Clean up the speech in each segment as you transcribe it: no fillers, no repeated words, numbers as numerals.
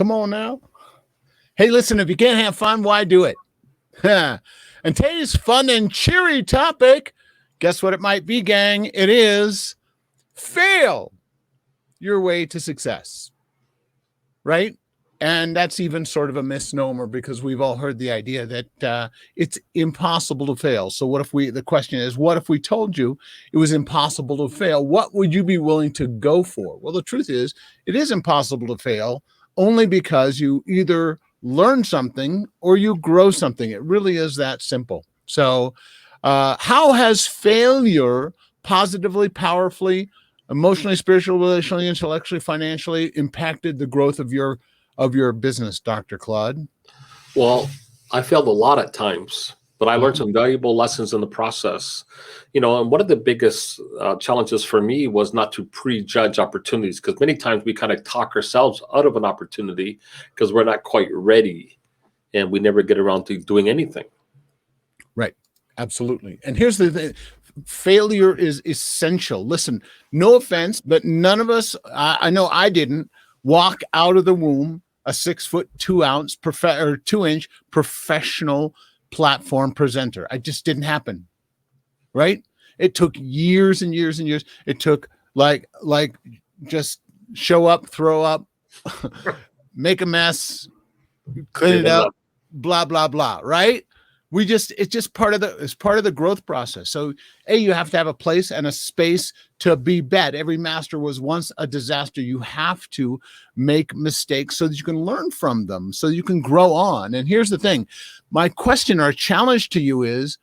Come on now. Hey, listen, if you can't have fun, why do it? And today's fun and cheery topic, guess what it might be, gang? It is fail your way to success, right? And that's even sort of a misnomer because we've all heard the idea that it's impossible to fail. So the question is, what if we told you it was impossible to fail? What would you be willing to go for? Well, the truth is, it is impossible to fail only because you either learn something or you grow something. It really is that simple. So how has failure positively, powerfully, emotionally, spiritually, relationally, intellectually, financially impacted the growth of your business, Dr. Claude? Well, I failed a lot at times, but I learned some valuable lessons in the process. And one of the biggest challenges for me was not to prejudge opportunities, because many times we kind of talk ourselves out of an opportunity because we're not quite ready and we never get around to doing anything. Right. Absolutely. And here's the thing. Failure is essential. Listen, no offense, but none of us, I know I didn't walk out of the womb a 6'2" 2-inch professional platform presenter. It just didn't happen. Right? It took years and years and years. It took like just show up, throw up, make a mess, clean it up, blah, blah, blah. Right? It's just part of the growth process. So you have to have a place and a space to be bad. Every master was once a disaster. You have to make mistakes so that you can learn from them, so you can grow on. And here's the thing. My question or challenge to you is,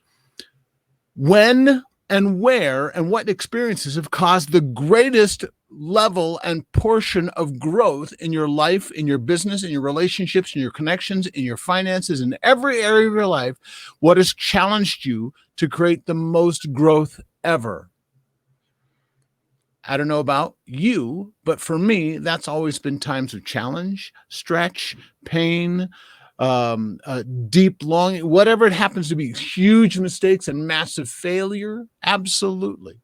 when and where and what experiences have caused the greatest level and portion of growth in your life, in your business, in your relationships, in your connections, in your finances, in every area of your life? What has challenged you to create the most growth ever? I don't know about you, but for me, that's always been times of challenge, stretch, pain, deep longing, whatever it happens to be, huge mistakes and massive failure. Absolutely.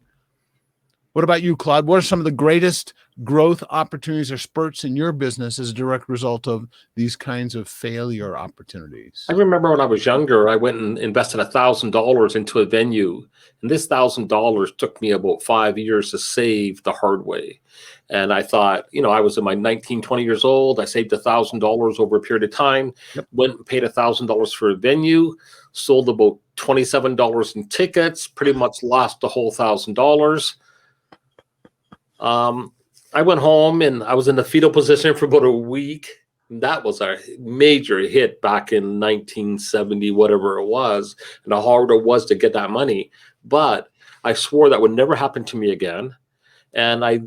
What about you, Claude? What are some of the greatest growth opportunities or spurts in your business as a direct result of these kinds of failure opportunities? I remember when I was younger, I went and invested $1,000 into a venue. And this $1,000 took me about 5 years to save the hard way. And I thought, I was in my 19, 20 years old. I saved $1,000 over a period of time, went and paid $1,000 for a venue, sold about $27 in tickets, pretty much lost the whole $1,000. I went home and I was in the fetal position for about a week. That was a major hit back in 1970, whatever it was, and how hard it was to get that money. But I swore that would never happen to me again. And I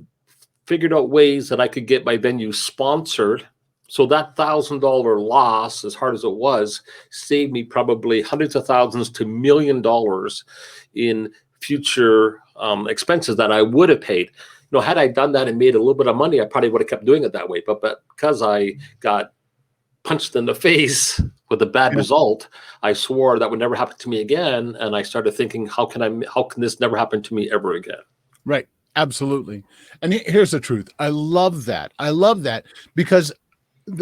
figured out ways that I could get my venue sponsored. So that $1,000 loss, as hard as it was, saved me probably hundreds of thousands to $1 million in future expenses that I would have paid. Had I done that and made a little bit of money, I probably would have kept doing it that way. But because I got punched in the face with a bad result, I swore that would never happen to me again. And I started thinking, how can this never happen to me ever again? Right. Absolutely. And here's the truth. I love that. Because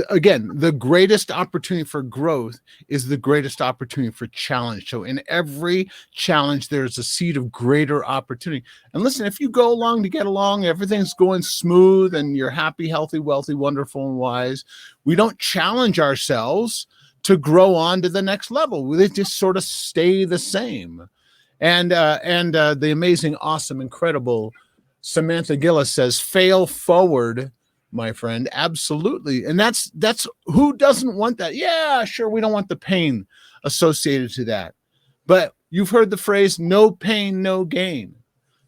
again, the greatest opportunity for growth is the greatest opportunity for challenge. So in every challenge, there's a seed of greater opportunity. And listen, if you go along to get along, everything's going smooth and you're happy, healthy, wealthy, wonderful, and wise, we don't challenge ourselves to grow on to the next level. We just sort of stay the same. And the amazing, awesome, incredible Samantha Gillis says, fail forward, my friend. Absolutely. And that's who doesn't want that? Yeah, sure. We don't want the pain associated to that. But you've heard the phrase, no pain, no gain.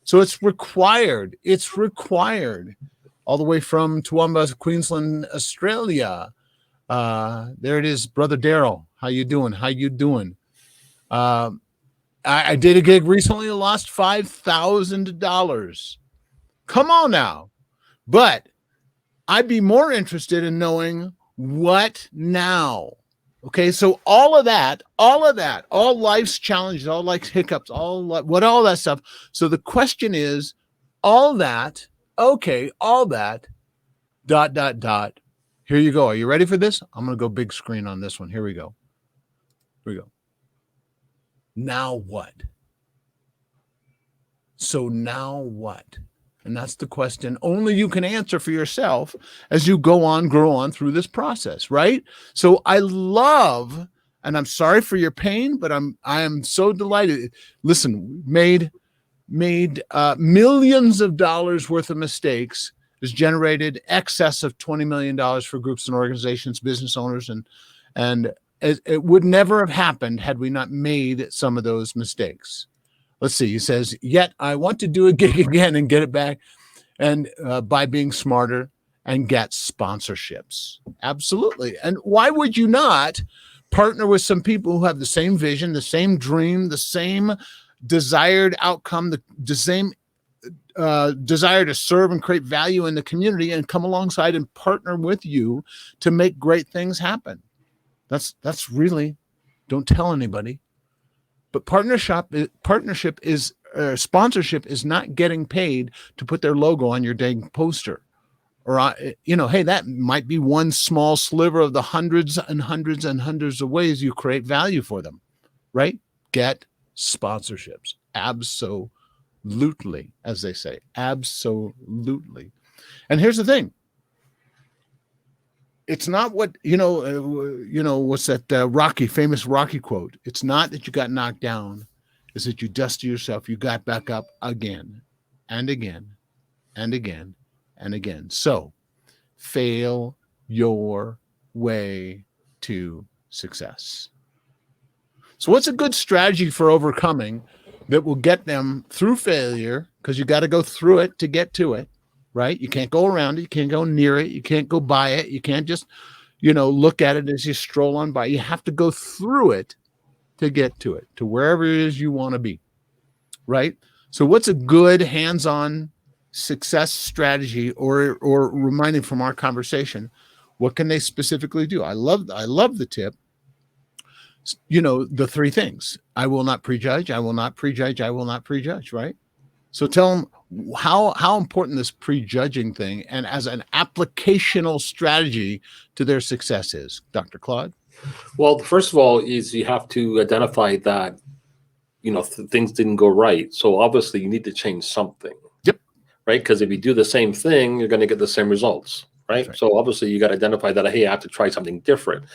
So it's required. All the way from Toowoomba, Queensland, Australia. There it is, Brother Daryl. How you doing? I did a gig recently, lost $5,000. Come on now. But I'd be more interested in knowing what now. Okay, so all life's challenges, all life's hiccups, all that stuff. So the question is, all that, Here you go. Are you ready for this? I'm going to go big screen on this one. Here we go. Here we go. Now what? So now what? And that's the question only you can answer for yourself as you go on, grow on through this process, right? So I love, and I'm sorry for your pain, but I am so delighted. Listen, made millions of dollars worth of mistakes, has generated excess of $20 million for groups and organizations, business owners, and it would never have happened had we not made some of those mistakes. Let's see. He says, yet I want to do a gig again and get it back, and by being smarter and get sponsorships. Absolutely. And why would you not partner with some people who have the same vision, the same dream, the same desired outcome, the same desire to serve and create value in the community, and come alongside and partner with you to make great things happen? That's really, don't tell anybody. But partnership is sponsorship is not getting paid to put their logo on your dang poster, or hey, that might be one small sliver of the hundreds and hundreds and hundreds of ways you create value for them, right? Get sponsorships, absolutely, as they say, absolutely. And here's the thing. It's not what, what's that famous Rocky quote? It's not that you got knocked down. It's that you dusted yourself. You got back up again and again and again and again. So fail your way to success. So what's a good strategy for overcoming that will get them through failure? Because you got to go through it to get to it. Right? You can't go around it. You can't go near it. You can't go by it. You can't just, look at it as you stroll on by. You have to go through it to get to it, to wherever it is you want to be. Right? So what's a good hands-on success strategy, or reminding from our conversation, what can they specifically do? I love the tip. The three things. I will not prejudge. I will not prejudge. I will not prejudge. Right? So tell them how important this prejudging thing and as an applicational strategy to their success is, Dr. Claude. Well, first of all, is you have to identify that, things didn't go right. So obviously you need to change something. Yep. Right? Because if you do the same thing, you're going to get the same results. Right? So obviously you got to identify that, hey, I have to try something different.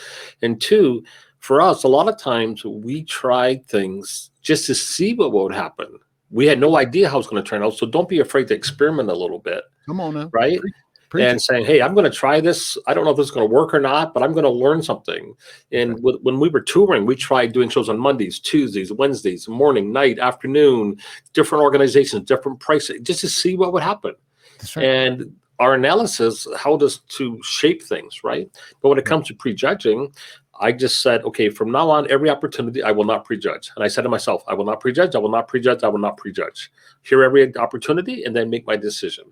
And two, for us, a lot of times we tried things just to see what would happen. We had no idea how it's going to turn out. So don't be afraid to experiment a little bit. Come on now. Right? And saying, hey, I'm going to try this. I don't know if this is going to work or not, but I'm going to learn something. And when we were touring, we tried doing shows on Mondays, Tuesdays, Wednesdays, morning, night, afternoon, different organizations, different pricing, just to see what would happen. That's right. And our analysis helped us to shape things, right? But when it comes to prejudging, I just said, okay, from now on, every opportunity, I will not prejudge. And I said to myself, I will not prejudge. I will not prejudge. I will not prejudge. Hear every opportunity and then make my decision.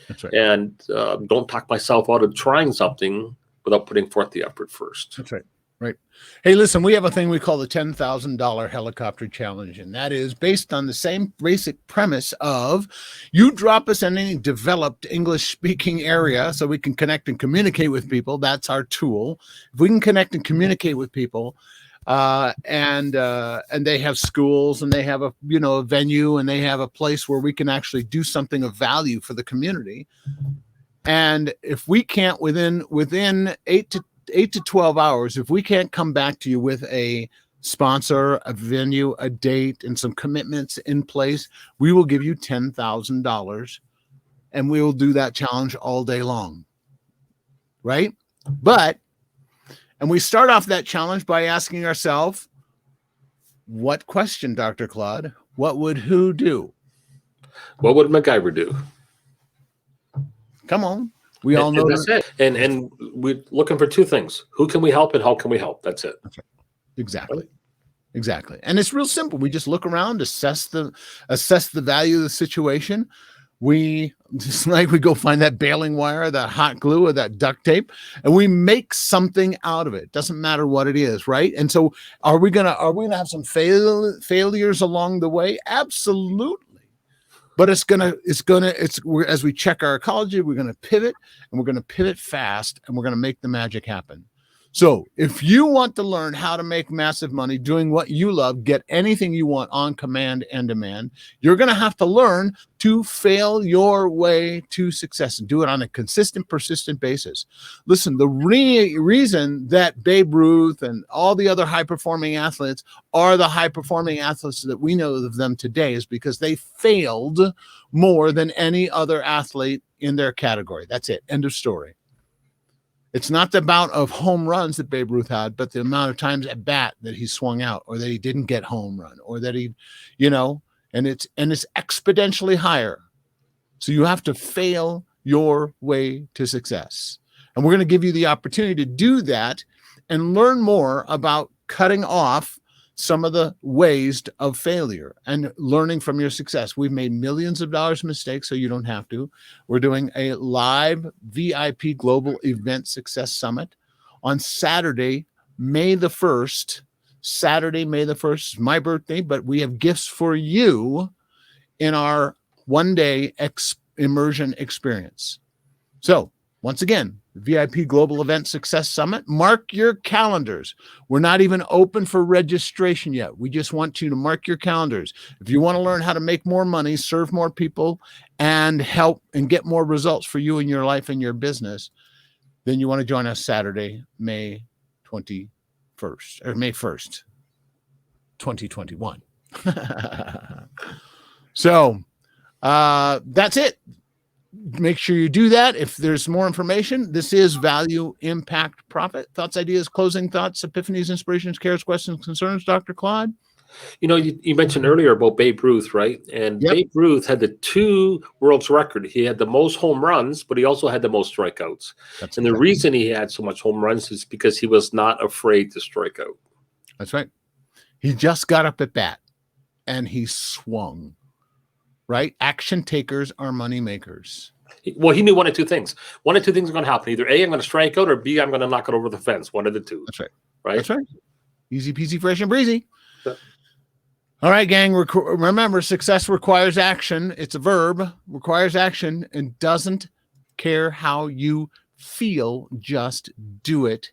That's right. And don't talk myself out of trying something without putting forth the effort first. That's right. Right. Hey, listen, we have a thing we call the $10,000 helicopter challenge, and that is based on the same basic premise of you drop us in any developed English speaking area so we can connect and communicate with people. That's our tool. If we can connect and communicate with people, and they have schools and they have a venue and they have a place where we can actually do something of value for the community. And if we can't within 8 to 12 hours, if we can't come back to you with a sponsor, a venue, a date, and some commitments in place, we will give you $10,000, and we will do that challenge all day long. Right? And we start off that challenge by asking ourselves, what question, Dr. Claude? What would who do? What would M.A.G.I.C do? Come on. We all know that's it. And we're looking for two things. Who can we help and how can we help? That's it. Okay. Exactly. Exactly. And it's real simple. We just look around, assess the value of the situation. We just we go find that baling wire, that hot glue, or that duct tape, and we make something out of it. Doesn't matter what it is, right? And so are we gonna have some failures along the way? Absolutely. But as we check our ecology, we're going to pivot, and we're going to pivot fast, and we're going to make the magic happen. So if you want to learn how to make massive money doing what you love, get anything you want on command and demand, you're going to have to learn to fail your way to success and do it on a consistent, persistent basis. Listen, the reason that Babe Ruth and all the other high-performing athletes are the high-performing athletes that we know of them today is because they failed more than any other athlete in their category. That's it. End of story. It's not the amount of home runs that Babe Ruth had, but the amount of times at bat that he swung out, or that he didn't get home run, or that he, and it's exponentially higher. So you have to fail your way to success. And we're going to give you the opportunity to do that and learn more about cutting off some of the ways of failure and learning from your success. We've made millions of dollars of mistakes, so you don't have to. We're doing a live VIP Global Event Success Summit on Saturday, May the 1st. Saturday, May the 1st is my birthday, but we have gifts for you in our one-day immersion experience. So, once again, VIP Global Event Success Summit. Mark your calendars. We're not even open for registration yet. We just want you to mark your calendars. If you want to learn how to make more money, serve more people, and help and get more results for you in your life and your business, then you want to join us Saturday, May 21st, or May 1st, 2021. So that's it. Make sure you do that. If there's more information, this is Value, Impact, Profit. Thoughts, ideas, closing thoughts, epiphanies, inspirations, cares, questions, concerns, Dr. Claude? You mentioned earlier about Babe Ruth, right? And Yep. Babe Ruth had the 2 world's record. He had the most home runs, but he also had the most strikeouts. And the reason he had so much home runs is because he was not afraid to strike out. That's right. He just got up at bat and he swung. Right? Action takers are money makers. Well, he knew one of 2 things. One of 2 things are going to happen. Either A, I'm going to strike out, or B, I'm going to knock it over the fence. One of the 2. That's right. Right? That's right. Easy peasy, fresh and breezy. Yeah. All right, gang. Remember, success requires action. It's a verb, requires action, and doesn't care how you feel. Just do it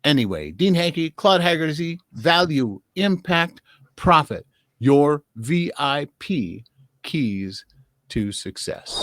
anyway. Dean Hankey, Claude Haggerty, Value, Impact, Profit. Your VIP keys to success.